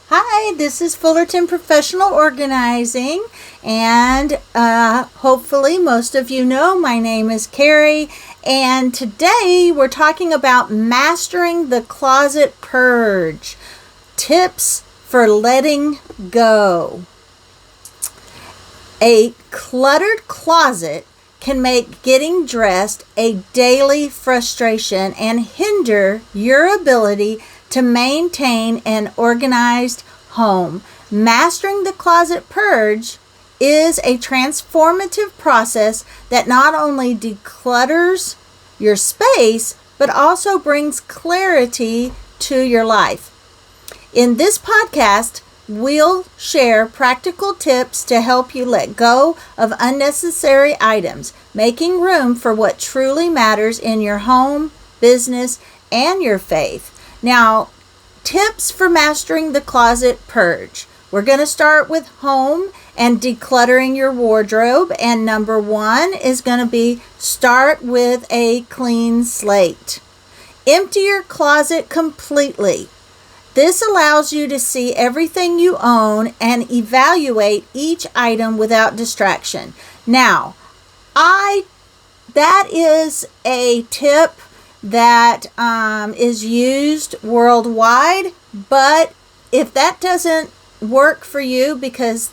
Hi, this is Fullerton Professional Organizing, and hopefully most of you know my name is Carrie, and today we're talking about mastering the closet purge, tips for letting go. A cluttered closet can make getting dressed a daily frustration and hinder your ability to maintain an organized home. Mastering the closet purge is a transformative process that not only declutters your space, but also brings clarity to your life. In this podcast, we'll share practical tips to help you let go of unnecessary items, making room for what truly matters in your home, business, and your faith. Now, tips for mastering the closet purge. We're going to start with home and decluttering your wardrobe. And number one is going to be start with a clean slate. Empty your closet completely. This allows you to see everything you own and evaluate each item without distraction. Now, that is a tip that is used worldwide, but if that doesn't work for you because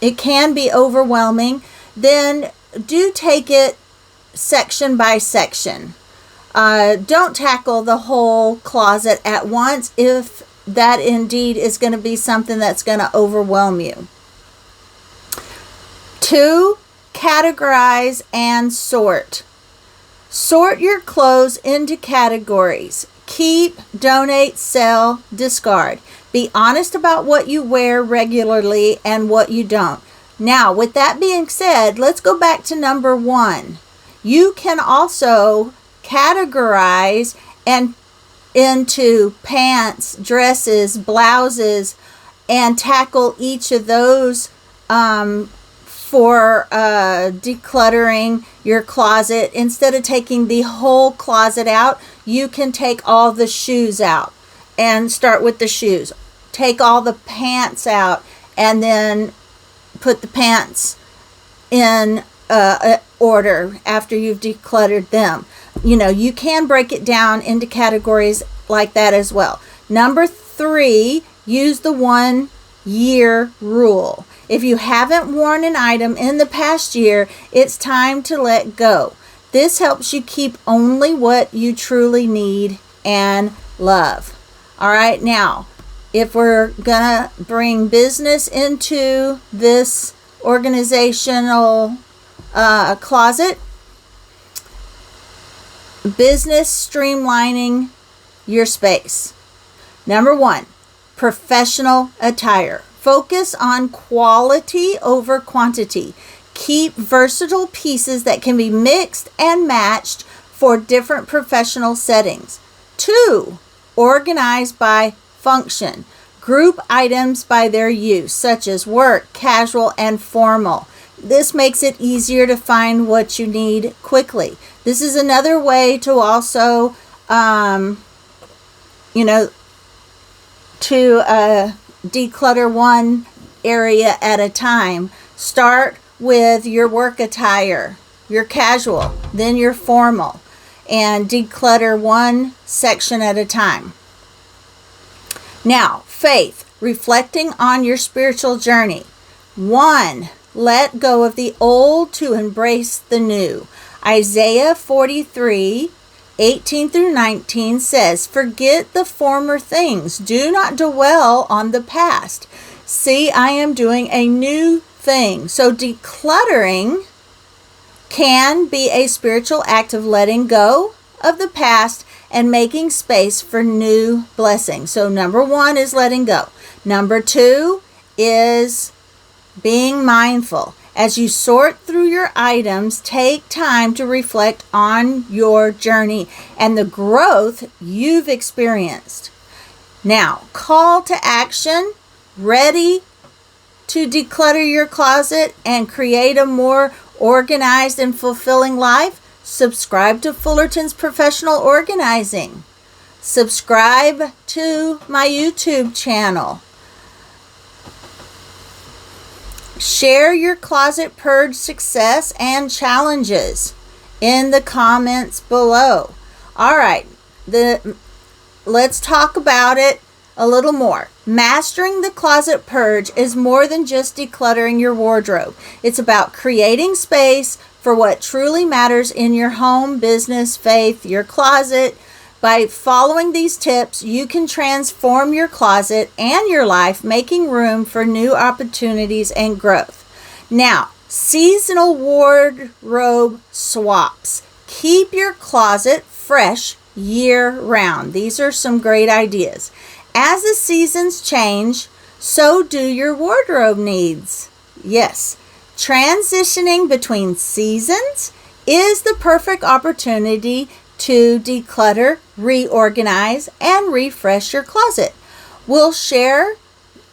it can be overwhelming, then do take it section by section. Don't tackle the whole closet at once if that indeed is going to be something that's going to overwhelm you. 2, categorize and sort. Sort your clothes into categories. Keep, donate, sell, discard. Be honest about what you wear regularly and what you don't. Now, with that being said, let's go back to number 1. You can also categorize and into pants, dresses, blouses, and tackle each of those for decluttering your closet. Instead of taking the whole closet out, you can take all the shoes out and start with the shoes. Take all the pants out and then put the pants in order after you've decluttered them. You can break it down into categories like that as well. Number 3, use the 1-year rule. If you haven't worn an item in the past year, it's time to let go. This helps you keep only what you truly need and love. All right, now, if we're going to bring business into this organizational closet, business streamlining your space. Number 1, professional attire. Focus on quality over quantity. Keep versatile pieces that can be mixed and matched for different professional settings. 2, organize by function. Group items by their use, such as work, casual, and formal. This makes it easier to find what you need quickly. This is another way to also, declutter one area at a time. Start with your work attire, your casual, then your formal, and declutter one section at a time. Now, faith, reflecting on your spiritual journey. 1, let go of the old to embrace the new. Isaiah 43:18-19 says, "Forget the former things. Do not dwell on the past. See, I am doing a new thing." So decluttering can be a spiritual act of letting go of the past and making space for new blessings. So number 1 is letting go. Number 2 is being mindful. As you sort through your items, take time to reflect on your journey and the growth you've experienced. Now, call to action, ready to declutter your closet and create a more organized and fulfilling life? Subscribe to Fullerton's Professional Organizing. Subscribe to my YouTube channel. Share your closet purge success and challenges in the comments below. All right, let's talk about it a little more. Mastering the closet purge is more than just decluttering your wardrobe. It's about creating space for what truly matters in your home, business, faith, your closet. By following these tips, you can transform your closet and your life, making room for new opportunities and growth. Now, seasonal wardrobe swaps. Keep your closet fresh year-round. These are some great ideas. As the seasons change, so do your wardrobe needs. Yes, transitioning between seasons is the perfect opportunity to declutter, reorganize, and refresh your closet. We'll share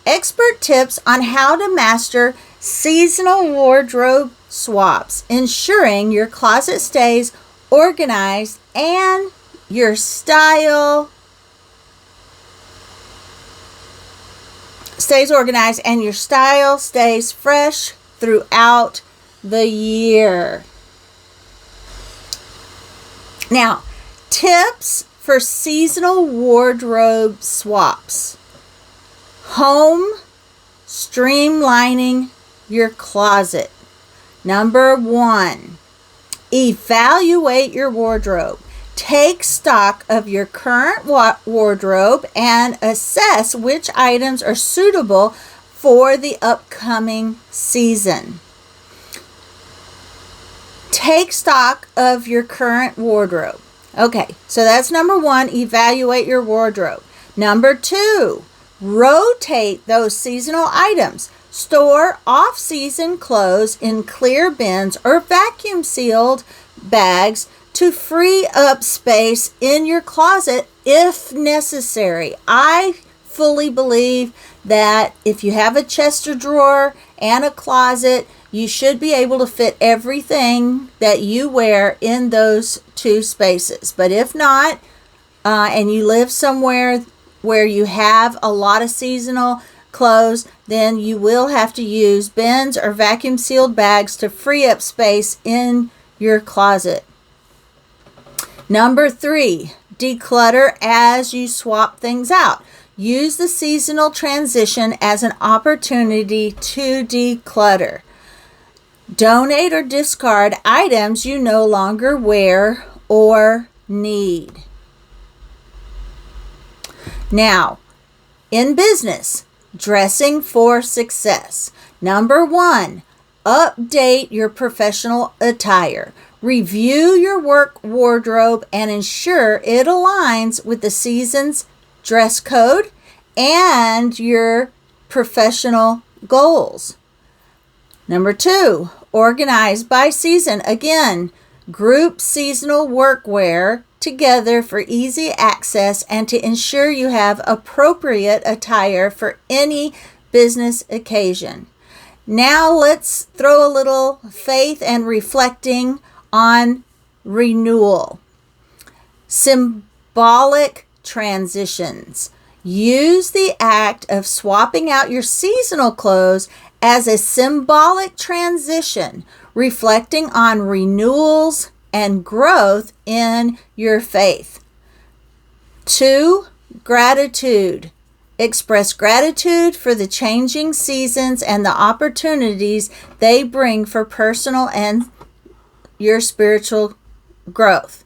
expert tips on how to master seasonal wardrobe swaps, ensuring your closet stays organized and your style stays fresh throughout the year. Now, tips for seasonal wardrobe swaps. Home streamlining your closet. Number 1, evaluate your wardrobe. Take stock of your current wardrobe and assess which items are suitable for the upcoming season. Take stock of your current wardrobe. Okay, so that's number 1, evaluate your wardrobe. Number 2, rotate those seasonal items. Store off-season clothes in clear bins or vacuum-sealed bags to free up space in your closet if necessary. I fully believe that if you have a chest or drawer and a closet, you should be able to fit everything that you wear in those 2 spaces. But if not, and you live somewhere where you have a lot of seasonal clothes, then you will have to use bins or vacuum sealed bags to free up space in your closet. Number 3, declutter as you swap things out. Use the seasonal transition as an opportunity to declutter. Donate or discard items you no longer wear or need. Now, in business, dressing for success. Number 1, update your professional attire. Review your work wardrobe and ensure it aligns with the season's dress code and your professional goals. Number 2, organize by season. Again, group seasonal workwear together for easy access and to ensure you have appropriate attire for any business occasion. Now let's throw a little faith and reflecting on renewal. Symbolic transitions. Use the act of swapping out your seasonal clothes as a symbolic transition, reflecting on renewals and growth in your faith. 2, gratitude. Express gratitude for the changing seasons and the opportunities they bring for personal and your spiritual growth.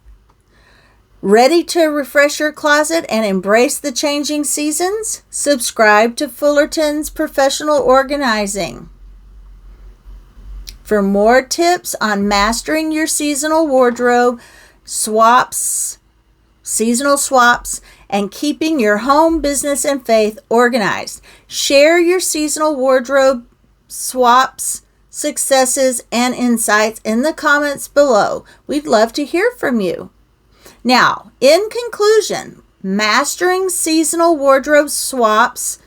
Ready to refresh your closet and embrace the changing seasons? Subscribe to Fullerton's Professional Organizing. For more tips on mastering your seasonal wardrobe swaps, seasonal swaps, and keeping your home, business, and faith organized, share your seasonal wardrobe swaps, successes, and insights in the comments below. We'd love to hear from you. Now, in conclusion, mastering seasonal wardrobe swaps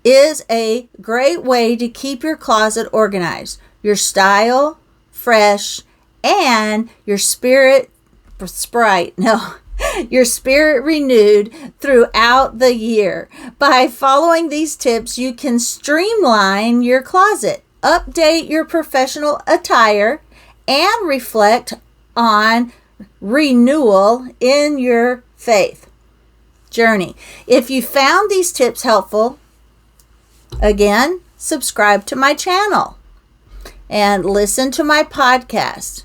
is a great way to keep your closet organized, your style fresh, and your spirit renewed throughout the year. By following these tips, you can streamline your closet, update your professional attire, and reflect on renewal in your faith journey. If you found these tips helpful, again, subscribe to my channel and listen to my podcast.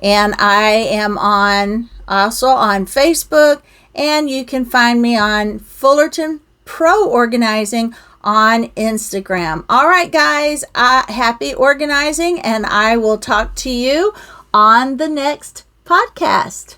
And I am also on Facebook, and you can find me on Fullerton Pro Organizing on Instagram. All right, guys, happy organizing, and I will talk to you on the next podcast.